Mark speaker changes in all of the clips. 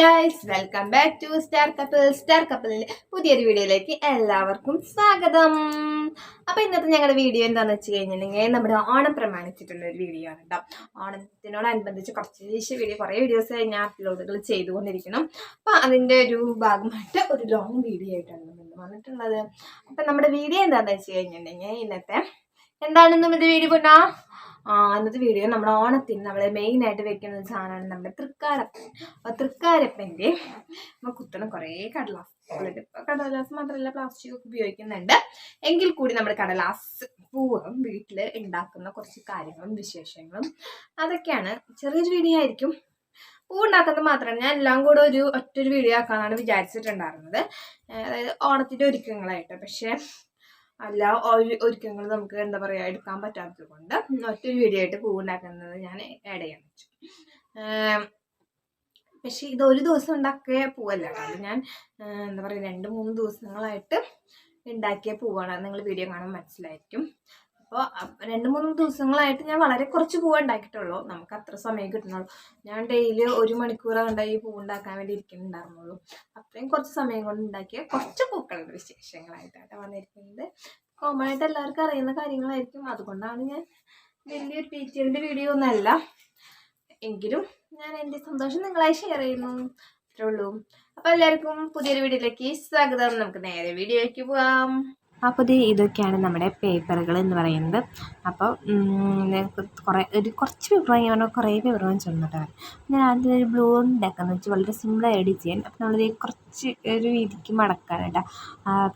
Speaker 1: Guys, welcome back to star കപ്പിളിലെ പുതിയൊരു വീഡിയോയിലേക്ക് എല്ലാവർക്കും സ്വാഗതം. അപ്പോൾ ഇന്നത്തെ ഞങ്ങളുടെ വീഡിയോ എന്താണെന്ന് വെച്ച് കഴിഞ്ഞിട്ടുണ്ടെങ്കിൽ നമ്മുടെ ഓണം പ്രമാണിച്ചിട്ടുള്ള ഒരു വീഡിയോ ആണ് കേട്ടോ. ഓണത്തിനോടനുബന്ധിച്ച് കുറേ വീഡിയോസ് ഞാൻ അപ്ലോഡുകൾ ചെയ്തുകൊണ്ടിരിക്കണം. അപ്പോൾ അതിൻ്റെ ഒരു ഭാഗമായിട്ട് ഒരു ലോങ് വീഡിയോ ആയിട്ടാണ് നമ്മൾ വന്നിട്ടുള്ളത്. അപ്പം നമ്മുടെ വീഡിയോ എന്താണെന്ന് വെച്ച് കഴിഞ്ഞിട്ടുണ്ടെങ്കിൽ ഇന്നത്തെ എന്താണെന്നും ഇത് വീഡിയോ പോന്നാ ഇന്നത്തെ വീഡിയോ നമ്മുടെ ഓണത്തിന് നമ്മൾ മെയിനായിട്ട് വെക്കുന്ന ഒരു സാധനമാണ് നമ്മുടെ തൃക്കാരപ്പൻ. അപ്പോൾ തൃക്കാരപ്പൻ്റെ നമ്മൾ കുത്തണ കുറേ കടലാസുകളുണ്ട്. ഇപ്പോൾ കടലാസ് മാത്രമല്ല പ്ലാസ്റ്റിക് ഒക്കെ ഉപയോഗിക്കുന്നുണ്ട്. എങ്കിൽ കൂടി നമ്മുടെ കടലാസ് പൂവും വീട്ടിൽ ഉണ്ടാക്കുന്ന കുറച്ച് കാര്യങ്ങളും വിശേഷങ്ങളും അതൊക്കെയാണ്. ചെറിയൊരു വീഡിയോ ആയിരിക്കും. പൂ ഉണ്ടാക്കുന്നത് മാത്രമാണ് ഞാൻ എല്ലാം കൂടെ ഒറ്റൊരു വീഡിയോ ആക്കാനാണ് വിചാരിച്ചിട്ടുണ്ടായിരുന്നത്, അതായത് ഓണത്തിൻ്റെ ഒരുക്കങ്ങളായിട്ട്. പക്ഷേ അല്ല, ഒരുക്കങ്ങൾ നമുക്ക് എന്താ പറയുക എടുക്കാൻ പറ്റാത്തത് കൊണ്ട് ഒറ്റൊരു വീഡിയോ ആയിട്ട് പൂ ഉണ്ടാക്കുന്നത് ഞാൻ ആഡ് ചെയ്യാൻ വെച്ചു. പക്ഷേ ഇത് ഒരു ദിവസം ഉണ്ടാക്കിയ പൂവല്ല, അത് ഞാൻ എന്താ പറയുക 2-3 ദിവസങ്ങളായിട്ട് ഉണ്ടാക്കിയ പൂവാണ്. നിങ്ങൾ വീഡിയോ കാണാൻ മനസ്സിലായിരിക്കും. അപ്പോൾ 2-3 ദിവസങ്ങളായിട്ട് ഞാൻ വളരെ കുറച്ച് പൂവ് ഉണ്ടാക്കിയിട്ടുള്ളൂ. നമുക്ക് അത്ര സമയം കിട്ടുന്നുള്ളൂ. ഞാൻ ഡെയിലി 1 മണിക്കൂർ കൊണ്ട് ഈ പൂ ഉണ്ടാക്കാൻ വേണ്ടി ഇരിക്കുന്നുണ്ടായിരുന്നുള്ളൂ. അത്രയും കുറച്ച് സമയം കൊണ്ട് ഉണ്ടാക്കിയ കുറച്ച് പൂക്കളുടെ വിശേഷങ്ങളായിട്ടാണ് വന്നിരിക്കുന്നത്. കോമൺ ആയിട്ട് എല്ലാവർക്കും അറിയുന്ന കാര്യങ്ങളായിരിക്കും. അതുകൊണ്ടാണ് ഞാൻ വലിയൊരു ഡീറ്റെയിൽഡ് വീഡിയോ ഒന്നല്ല, എങ്കിലും ഞാൻ എൻ്റെ സന്തോഷം നിങ്ങളായി ഷെയർ ചെയ്യുന്നു, അത്രേ ഉള്ളൂ. അപ്പോൾ എല്ലാവർക്കും പുതിയൊരു വീഡിയോയിലേക്ക് സ്വാഗതം. നമുക്ക് നേരെ വീഡിയോയിലേക്ക് പോകാം. അപ്പോൾ ഇതൊക്കെയാണ് നമ്മുടെ പേപ്പറുകൾ എന്ന് പറയുന്നത്. അപ്പോൾ കുറച്ച് പേപ്പർ വാങ്ങിയാൽ കുറേ പേപ്പർ വാങ്ങിച്ചിട്ടുണ്ടോ. ഞാൻ ആദ്യം ഒരു ബ്ലൂ ഉണ്ടാക്കാന്ന് വെച്ചാൽ വളരെ സിമ്പിളായി എഡിറ്റ് ചെയ്യാൻ. അപ്പോൾ നമ്മളിത് കുറച്ച് ഒരു വീതിക്ക് മടക്കാൻ കേട്ടോ,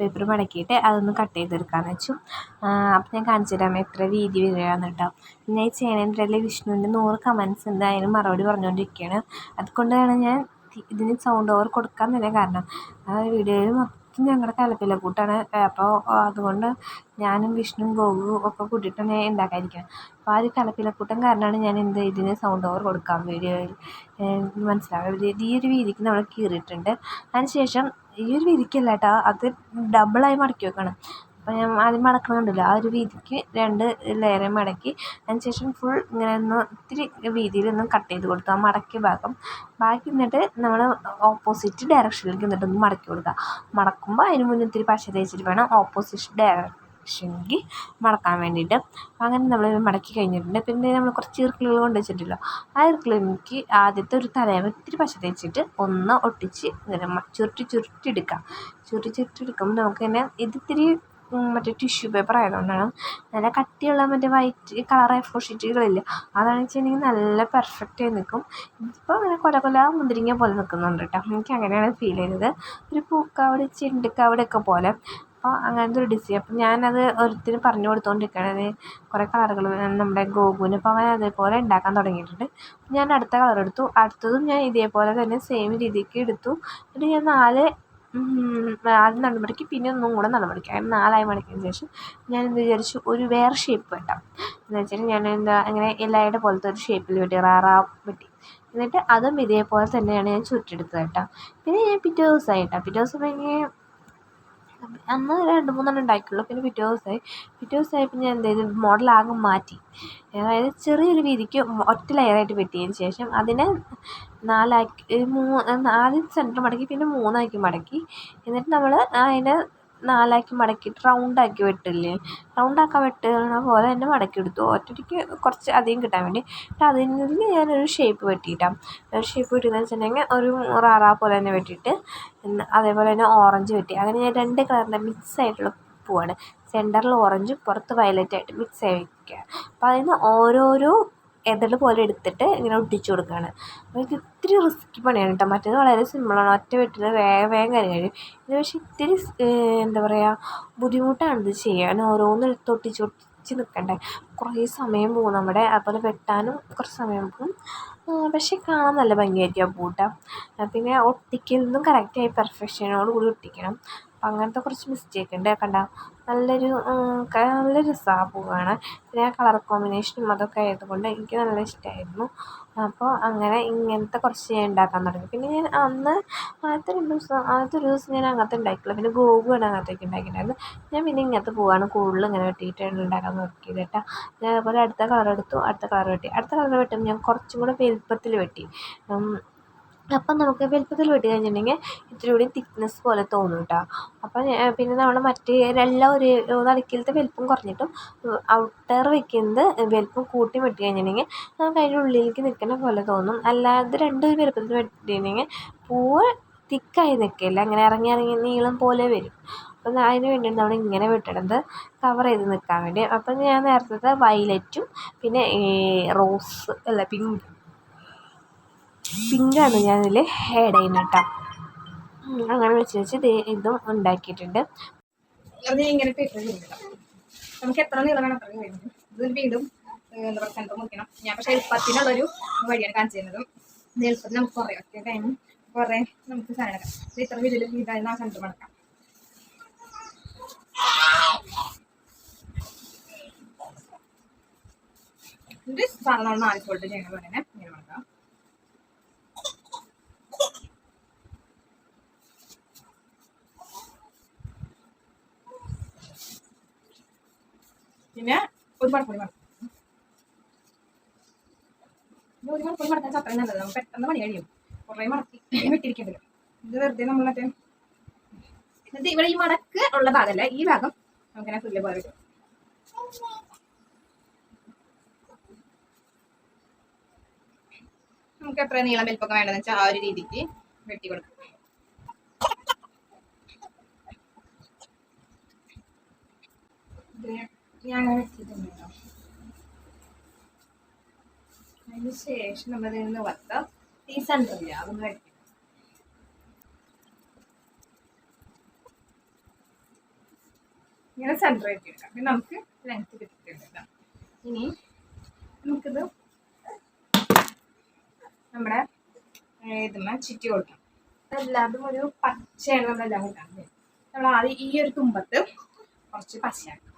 Speaker 1: പേപ്പർ മടക്കിയിട്ട് അതൊന്ന് കട്ട് ചെയ്തെടുക്കാമെന്ന് വെച്ചു. അപ്പോൾ ഞാൻ കാണിച്ചു തരാം എത്ര വീതി വരികയെന്ന് കേട്ടോ. ഞാൻ ഈ ചെയ്യണതിൻ്റെ വിഷ്ണുവിൻ്റെ 100 കമൻസ് ഉണ്ട്, അതിന് മറുപടി പറഞ്ഞുകൊണ്ടിരിക്കുകയാണ്. അതുകൊണ്ടാണ് ഞാൻ ഇതിന് സൗണ്ട് ഓവർ കൊടുക്കാൻ തന്നെ കാരണം. ആ വീഡിയോയിൽ ഞങ്ങളുടെ കലപ്പില കൂട്ടാണ്. അപ്പോൾ അതുകൊണ്ട് ഞാനും വിഷ്ണുവും ഗോകുവും ഒക്കെ കൂട്ടിയിട്ടാണ് ഉണ്ടാക്കാതിരിക്കുന്നത്. അപ്പോൾ ആ ഒരു കലപ്പിലക്കൂട്ടം കാരണമാണ് ഞാൻ ഇതിന് സൗണ്ട് ഓവർ കൊടുക്കാൻ വീഡിയോയിൽ മനസ്സിലാവുക. ഈ ഒരു വീതിക്ക് നമ്മൾ കീറിയിട്ടുണ്ട്. അതിനുശേഷം ഈ ഒരു വീതിക്കല്ല കേട്ടോ, അത് ഡബിളായി മടക്കി വെക്കണം. അപ്പോൾ ഞാൻ ആദ്യം മടക്കണമുണ്ടല്ലോ, ആ ഒരു വീതിക്ക് 2 ലെയർ മടക്കി അതിനുശേഷം ഫുൾ ഇങ്ങനെ ഒന്ന് ഇത്തിരി വീതിയിലൊന്നും കട്ട് ചെയ്ത് കൊടുത്തു. ആ മടക്കിയ ഭാഗം ബാക്കി എന്നിട്ട് നമ്മൾ ഓപ്പോസിറ്റ് ഡയറക്ഷനിലേക്ക് എന്നിട്ടൊന്ന് മടക്കി കൊടുക്കുക. മടക്കുമ്പോൾ അതിന് മുന്നേ ഇത്തിരി പശ തേച്ചിട്ട് വേണം ഓപ്പോസിറ്റ് ഡയറക്ഷനിലേക്ക് മടക്കാൻ വേണ്ടിയിട്ട്. അങ്ങനെ നമ്മൾ മടക്കി കഴിഞ്ഞിട്ടുണ്ട്. പിന്നെ നമ്മൾ കുറച്ച് ഇറുക്കിലുകൾ കൊണ്ട് വെച്ചിട്ടില്ലോ, ആ ഇറുക്കിലേക്ക് ആദ്യത്തെ ഒരു തലയം ഇത്തിരി പശ തേച്ചിട്ട് ഒന്ന് ഒട്ടിച്ച് ഇങ്ങനെ ചുരുട്ടിയെടുക്കാം. ചുരുട്ടിയെടുക്കുമ്പോൾ നമുക്ക് തന്നെ ഇതിത്തിരി മറ്റേ ടിഷ്യൂ പേപ്പർ ആയതുകൊണ്ടാണ് നല്ല കട്ടിയുള്ള മറ്റേ വൈറ്റ് കളർ A4 ഷീറ്റുകളില്ല, അതാണെന്ന് വെച്ചിട്ടുണ്ടെങ്കിൽ നല്ല പെർഫെക്റ്റ് ആയി നിൽക്കും. ഇതിപ്പോൾ അങ്ങനെ കൊല മുന്തിരിങ്ങ പോലെ നിൽക്കുന്നുണ്ട് കേട്ടോ. എനിക്ക് അങ്ങനെയാണ് ഫീൽ ചെയ്തത്, ഒരു പൂക്കാവട് ചെണ്ടുക്കാവടൊക്കെ പോലെ. അപ്പോൾ അങ്ങനത്തെ ഒരു ഡിസൈൻ. അപ്പോൾ ഞാനത് ഓരോരുത്തർ പറഞ്ഞു കൊടുത്തുകൊണ്ടിരിക്കുകയാണ്. കുറേ കളറുകൾ നമ്മുടെ ഗോകുവിന് ഇപ്പോൾ അവൻ അതേപോലെ ഉണ്ടാക്കാൻ തുടങ്ങിയിട്ടുണ്ട്. ഞാൻ അടുത്ത കളർ എടുത്തു, അടുത്തതും ഞാൻ ഇതേപോലെ തന്നെ സെയിം രീതിക്ക് എടുത്ു. എന്നിട്ട് ഞാൻ 4 ആദ്യം നടുമടക്കി പിന്നെ ഒന്നും കൂടെ നടുമടക്കി, അങ്ങനെ 4ആയി മടക്കിയതിന് ശേഷം ഞാൻ എന്ത് വിചാരിച്ചു, ഒരു വേറെ ഷേപ്പ് വെട്ടാം എന്ന് വെച്ചിട്ട് ഞാൻ അങ്ങനെ എല്ലാവരുടെ പോലത്തെ ഒരു ഷേപ്പിൽ വെട്ടി വെട്ടി. എന്നിട്ട് അതും ഇതേപോലെ തന്നെയാണ് ഞാൻ ചുറ്റെടുത്തത് കേട്ടോ. പിന്നെ ഞാൻ പിറ്റേ ദിവസം അന്ന് 2-3 ഉണ്ടാക്കിയുള്ളൂ. പിന്നെ പിറ്റേ ദിവസമായപ്പോൾ ഞാൻ എന്ത് ചെയ്തു, മോഡലാകെ മാറ്റി. അതായത് ചെറിയൊരു വീതിക്ക് ഒറ്റ ലെയറായിട്ട് വെട്ടിയതിന് ശേഷം അതിനെ 4ആക്കി, ആദ്യം സെൻറ്റർ മടക്കി പിന്നെ 3ആക്കി മടക്കി. എന്നിട്ട് നമ്മൾ അതിനെ 4ആക്കി മടക്കിയിട്ട് റൗണ്ടാക്കി വെട്ടില്ലേ, റൗണ്ടാക്കാൻ വെട്ടുന്ന പോലെ തന്നെ മടക്കിയെടുത്തു. ഒറ്റയ്ക്ക് കുറച്ച് അധികം കിട്ടാൻ വേണ്ടി. എന്നിട്ട് അതിന് ഞാനൊരു ഷേപ്പ് വെട്ടിയിട്ടാണ്. ഒരു ഷേപ്പ് വെട്ടിയെന്ന് വെച്ചിട്ടുണ്ടെങ്കിൽ ഒരു റാറ പോലെ തന്നെ വെട്ടിയിട്ട് അതേപോലെ തന്നെ ഓറഞ്ച് വെട്ടി. അങ്ങനെ ഞാൻ 2 കളറിൻ്റെ മിക്സ് ആയിട്ടുള്ള പൂവാണ്. സെൻറ്ററിൽ ഓറഞ്ചും പുറത്ത് വയലറ്റായിട്ട് മിക്സ് ആയി വയ്ക്കുക. അപ്പോൾ അതിന് ഓരോരോ എതൾ പോലെ എടുത്തിട്ട് ഇങ്ങനെ ഒട്ടിച്ചു കൊടുക്കുകയാണ്. അപ്പോൾ ഇത് ഇത്തിരി റിസ്ക്കി പണിയാണ് കേട്ടോ. മറ്റേത് വളരെ സിമ്പിളാണ്, ഒറ്റ വെട്ടിൽ വേഗം കഴിയും. ഇത് പക്ഷേ ഇത്തിരി എന്താ പറയുക ബുദ്ധിമുട്ടാണ് ഇത് ചെയ്യാൻ. ഓരോന്നും ഒട്ടിച്ച് നിൽക്കണ്ടേ, കുറേ സമയം പോകും നമ്മുടെ. അതുപോലെ വെട്ടാനും കുറച്ച് സമയം പോകും. പക്ഷേ കാണാൻ നല്ല ഭംഗിയായിരിക്കും ആ പൂട്ട. പിന്നെ ഒട്ടിക്കലൊന്നും കറക്റ്റായി പെർഫെക്ഷനോട് കൂടി ഒട്ടിക്കണം. അപ്പം അങ്ങനത്തെ കുറച്ച് മിസ്റ്റേക്ക് ഉണ്ട് കണ്ട. നല്ല രസമാണ് പൂ കാണാൻ. പിന്നെ ആ കളർ കോമ്പിനേഷനും അതൊക്കെ ആയതുകൊണ്ട് എനിക്ക് നല്ല ഇഷ്ടമായിരുന്നു. അപ്പോൾ അങ്ങനെ ഇങ്ങനത്തെ കുറച്ച് ഞാൻ ഉണ്ടാക്കാൻ തുടങ്ങി. പിന്നെ ഞാൻ ആദ്യത്തെ ഒരു ദിവസം ഞാൻ അങ്ങനത്തെ ഉണ്ടാക്കിയില്ല. പിന്നെ ഗോകുവാണ് അങ്ങനത്തെയൊക്കെ ഉണ്ടാക്കിയിട്ടുണ്ടായിരുന്നു. ഞാൻ പിന്നെ ഇങ്ങനത്തെ പൂവാണ് കൂടുതലും ഇങ്ങനെ വെട്ടിയിട്ട് ഉണ്ടാക്കാൻ നോക്കിയത് കേട്ടോ. ഞാൻ അതുപോലെ അടുത്ത കളർ എടുത്തു, അടുത്ത കളർ വെട്ടി. അടുത്ത കളർ വെട്ടുമ്പോൾ ഞാൻ കുറച്ചും കൂടെ വലുപ്പത്തിൽ വെട്ടി. അപ്പം നമുക്ക് വലുപ്പത്തിൽ വെട്ടി കഴിഞ്ഞിട്ടുണ്ടെങ്കിൽ ഇത്തിരി കൂടി തിക്നെസ് പോലെ തോന്നും കേട്ടോ. അപ്പം പിന്നെ നമ്മൾ മറ്റേ എല്ലാം ഒരു നടുക്കിലത്തെ വലുപ്പം കുറഞ്ഞിട്ടും ഔട്ടർ വെക്കുന്നത് വലുപ്പം കൂട്ടി വെട്ടി കഴിഞ്ഞിട്ടുണ്ടെങ്കിൽ നമുക്ക് അതിൻ്റെ ഉള്ളിലേക്ക് നിൽക്കുന്ന പോലെ തോന്നും. അല്ലാതെ രണ്ടൊരു വലുപ്പത്തിൽ വെട്ടിയിട്ടുണ്ടെങ്കിൽ പൂവ് തിക്കായി നിൽക്കില്ല, അങ്ങനെ ഇറങ്ങി ഇറങ്ങി നീളം പോലെ വരും. അപ്പം അതിന് വേണ്ടിയിട്ട് നമ്മൾ ഇങ്ങനെ വെട്ടണത് കവർ ചെയ്ത് നിൽക്കാൻ വേണ്ടി. അപ്പം ഞാൻ നേരത്തെ വയലറ്റും പിന്നെ റോസ് അല്ല പിങ്കാണ് ഞാനതിൽ ആഡ് ചെയ്യുന്നത് കേട്ടോ. അങ്ങനെ വെച്ച് ഇതും ഉണ്ടാക്കിയിട്ടുണ്ട്.
Speaker 2: അത് ഇങ്ങനെ പേപ്പർ ചെയ്യുന്നുണ്ടോ, നമുക്ക് എത്ര നീളം വേണം അത്രയും വരുന്നത്. ഇത് വീണ്ടും എന്താ പറയുക സെൻറ്റർ മുറിക്കണം. ഞാൻ പക്ഷേ എളുപ്പത്തിനുള്ളൊരു വഴിയാണ് കാണിച്ചു തരുന്നത്. ഇത് എളുപ്പത്തിൽ നമുക്ക് കുറേ ഒറ്റ ടൈമും കുറേ നമുക്ക് സാധനം എടുക്കാം. ഇത്ര വീട്ടിൽ ഇതായിരുന്നു ആ സെൻറ്റർ മടക്കാം. ഇത് സാധനം നമ്മൾ 4 ഫോൾട്ട് ചെയ്യുന്ന പോലെ തന്നെ ഇങ്ങനെ മടക്കാം. പിന്നെ ഒരു മടക്കൂടി മടക്കും. ഒരു മടക്കൂടി മടക്കാൻ അത്രയും നല്ലത്, നമുക്ക് പെട്ടെന്ന് പണി കഴിയും. കുറേ മടക്കി വിട്ടിരിക്കേണ്ടത്. ഇത് വെറുതെ നമ്മൾ മറ്റേ എന്നിട്ട് ഇവിടെ ഈ മടക്ക് ഉള്ള ഭാഗമല്ല, ഈ ഭാഗം നമുക്കിങ്ങനെ ഫുള്ള് പോലെ കിട്ടും. നമുക്ക് എത്ര നീളം വലിപ്പൊക്കെ വേണ്ടതെന്ന് വെച്ചാൽ ആ ഒരു രീതിക്ക് വെട്ടി കൊടുക്കും. ഞാൻ അങ്ങനെ വെച്ചിട്ടുണ്ട് കേട്ടോ. അതിന് ശേഷം നമ്മൾ ഇതിൽ വത്ത ഈ സെൻറ്ററില്ല അതൊന്ന് വെട്ടി ഇങ്ങനെ സെൻറ്റർ വെട്ടിയെടുക്കാം. പിന്നെ നമുക്ക് ലെങ്ത് കിട്ടിയിട്ടുണ്ട്. ഇനി നമുക്കിത് നമ്മുടെ ഇതുമ്മ ചുറ്റി കൊടുക്കാം. എല്ലാതും ഒരു പച്ചയാണ് നമ്മളെല്ലാം കൂട്ടാൻ. നമ്മൾ ആദ്യം ഈ ഒരു തുമ്പത്ത് കുറച്ച് പച്ചയാക്കാം.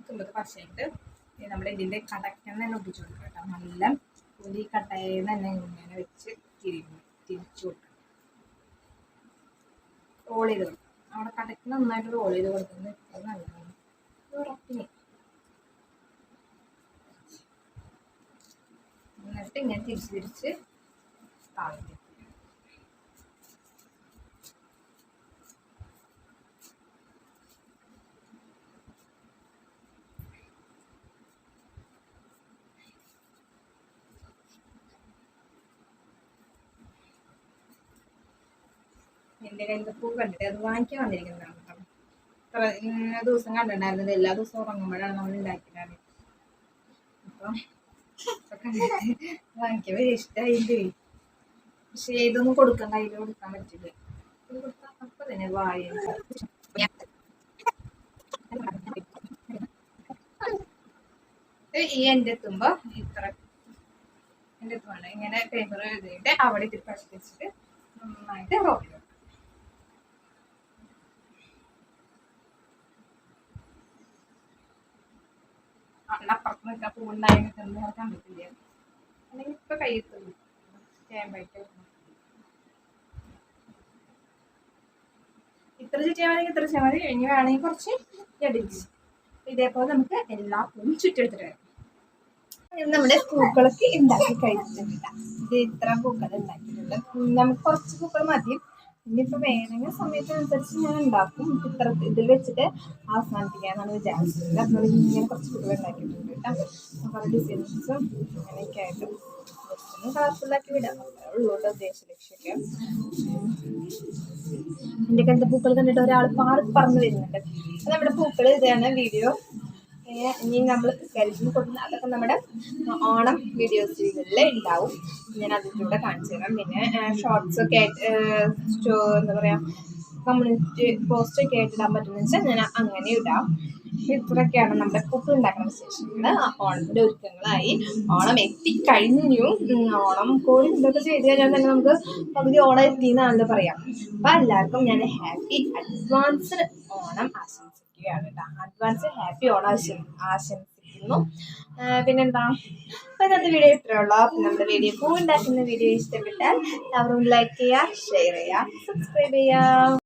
Speaker 2: തുമ്പത്ത് പച്ചയായിട്ട് നമ്മുടെ ഇതിൻ്റെ കടക്കന്ന് തന്നെ ഒട്ടിച്ചു കൊടുക്കാം കേട്ടോ. നല്ല പുലി കട്ടയിൽ തന്നെ ഇങ്ങനെ വെച്ച് തിരിച്ചു കൊടുക്കാം. റോൾ ചെയ്ത് കൊടുക്കാം. അവിടെ കടക്ക് നന്നായിട്ട് റോൾ ചെയ്ത് കൊടുക്കുന്നത് എപ്പോഴും നല്ലതാണ്. ഉറപ്പിന് എന്നിട്ട് ഇങ്ങനെ തിരിച്ച് താഴ്ത്തി എൻ്റെ കയ്യിലത്തെ പൂ കണ്ടിട്ട് അത് വാങ്ങിക്കാൻ വന്നിരിക്കുന്നതാണ് കേട്ടോ. ഇന്ന ദിവസം കണ്ടിട്ടുണ്ടായിരുന്നത് എല്ലാ ദിവസവും ഉറങ്ങുമ്പോഴാണ് നമ്മൾ ഉണ്ടാക്കിയത്. അപ്പം കണ്ടിട്ട് വാങ്ങിക്കാൻ വലിയ ഇഷ്ടമായിട്ട്, പക്ഷേ ഇതൊന്നും കൊടുക്കാൻ കയ്യിൽ കൊടുക്കാൻ പറ്റില്ല. ഇത് കൊടുത്താൽ അപ്പം തന്നെ വായ ഈ എൻ്റെ എത്തുമ്പോൾ ഇത്ര എൻ്റെ എത്തുവാണ് ഇങ്ങനെ പേപ്പർ എഴുതിയിട്ട് അവിടെ ഇത്തിരി പശ വെച്ചിട്ട് നന്നായിട്ട് റോൾ ചെയ്യും. അപ്പുറത്ത് നിൽക്കാൻ പൂവുണ്ടായി കണ്ടിട്ടില്ല, അല്ലെങ്കിൽ ഇപ്പൊ കയ്യെത്തുള്ളൂ ചേമ്പായിട്ട്. ഇത്ര ചുറ്റിയാൽ മതി, ഇത്ര ചെയ്യാൻ മതി. ഇനി വേണമെങ്കിൽ കുറച്ച് ജഡിച്ച് ഇതേപോലെ നമുക്ക് എല്ലാ പൂവും ചുറ്റെടുത്തിട്ട് വരാം. നമ്മുടെ പൂക്കളൊക്കെ ഉണ്ടാക്കി കഴിച്ചിട്ടുണ്ട്. ഇത് ഇത്ര പൂക്കൾ ഉണ്ടാക്കിയിട്ടുണ്ട്. നമുക്ക് കുറച്ച് പൂക്കൾ മതി. ഇനിയിപ്പോൾ വേണമെങ്കിൽ സമയത്തിനനുസരിച്ച് ഞാൻ ഉണ്ടാക്കും. ഇത്ര ഇതിൽ വെച്ചിട്ട് അവസാനിപ്പിക്കാമെന്നാണ് വിചാരിച്ചത്. അപ്പോൾ ഇങ്ങനെ കുറച്ച് പൂക്കൾ ഉണ്ടാക്കിയിട്ടുണ്ട് കേട്ടോ. കുറേ ഡിസൈൻസും അങ്ങനെയൊക്കെ ആയിട്ട് ജസ്റ്റ് കളർഫുള്ളാക്കി വിടാം ഉള്ളൂട്ടോ ഉദ്ദേശലക്ഷ്യമൊക്കെ. എൻ്റെ കണ്ട പൂക്കൾ കണ്ടിട്ട് ഒരാൾ പറന്ന് വരുന്നുണ്ട്. അപ്പോൾ നമ്മുടെ പൂക്കൾ ഇതാണ് വീഡിയോ. ഇനി നമ്മൾ ഗൾഫിൽ കൊടുക്കുന്ന അതൊക്കെ നമ്മുടെ ഓണം വീഡിയോസുകളിൽ ഉണ്ടാവും. ഞാൻ അതിലൂടെ കാണിച്ചു തരാം. പിന്നെ ഷോർട്സൊക്കെ ആയിട്ട് എന്താ പറയുക കമ്മ്യൂണിറ്റി പോസ്റ്റൊക്കെ ആയിട്ട് ഇടാൻ പറ്റുമെന്ന് വെച്ചാൽ ഞാൻ അങ്ങനെ ഇടാം. ഇത്രയൊക്കെയാണ് നമ്മുടെ പൂക്കൾ ഉണ്ടാക്കുന്ന വിശേഷങ്ങൾ. ഓണത്തിൻ്റെ ഒരുക്കങ്ങളായി. ഓണം എത്തിക്കഴിഞ്ഞു. ഓണം കോഴി ഇതൊക്കെ ചെയ്ത് കഴിഞ്ഞാൽ തന്നെ നമുക്ക് പകുതി ഓണം എത്തിയെന്നാണല്ലോ പറയാം. അപ്പം എല്ലാവർക്കും ഞാൻ ഹാപ്പി അഡ്വാൻസ്ഡ് ഓണം ആശംസിക്കുകയാണ് കേട്ടോ. അഡ്വാൻസ് ഹാപ്പി ഓണം ആശംസിക്കുന്നു. പിന്നെന്താ, അപ്പം ഇന്നത്തെ വീഡിയോ ഇത്രയുള്ള. നമ്മുടെ വീഡിയോ പൂ ഉണ്ടാക്കുന്ന വീഡിയോ ഇഷ്ടപ്പെട്ടാൽ എല്ലാവരും ലൈക്ക് ചെയ്യുക, ഷെയർ ചെയ്യുക, സബ്സ്ക്രൈബ് ചെയ്യുക.